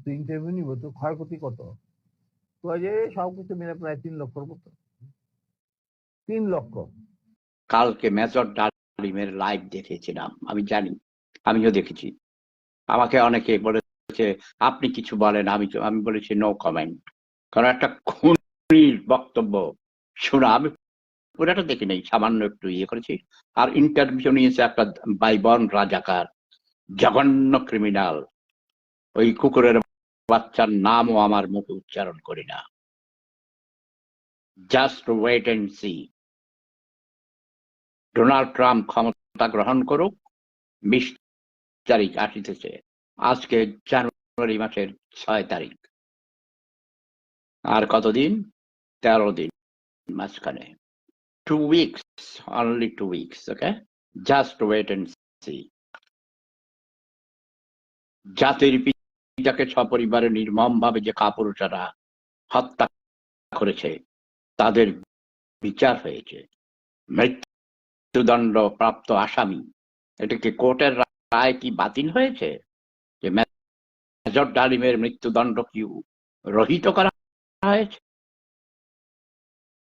তো ইন্টারভিউ নিব, তো ক্ষয়ক্ষতি কত? তো যে সবকিছু মিলে প্রায় 3 লক্ষর মতো। 3 লক্ষ। কালকে মেজর ডালিমের লাইভ দেখেছিলাম, আমি জানি, আমিও দেখেছি। আমাকে অনেকে বলেছে আপনি কিছু বলেন, আমি বলেছি নো কমেন্ট, কারণ একটা খুনির বক্তব্য শোনা, আমি পুরাটা দেখি নাই, সামান্য একটু ইয়ে করেছি। আর ইন্টারভিউ নিয়েছে একটা বাইবন রাজাকার, জঘন্য ক্রিমিনাল, ওই কুকুরের বাচ্চার নামও আমার মুখে উচ্চারণ করি না। Just wait and see. Donald Trump ক্ষমতা গ্রহণ করুক, 20 তারিখ আসিতেছে, আজকে জানুয়ারি মাসের 6 তারিখ, আর কতদিন? 13 দিন মাঝখানে, 2 weeks, only 2 weeks, okay? Just wait and see. জাতির পিতাকে সপরিবারে নির্মম ভাবে যে কাপুরুষেরা হত্যা করেছে, তাদের বিচার হয়েছে। মৃত্যুদণ্ড প্রাপ্ত আসামি, এটা কি কোর্টের রায় কি বাতিল হয়েছে? যে মেজর ডালিমের মৃত্যুদণ্ড কি রহিত করা হয়েছে?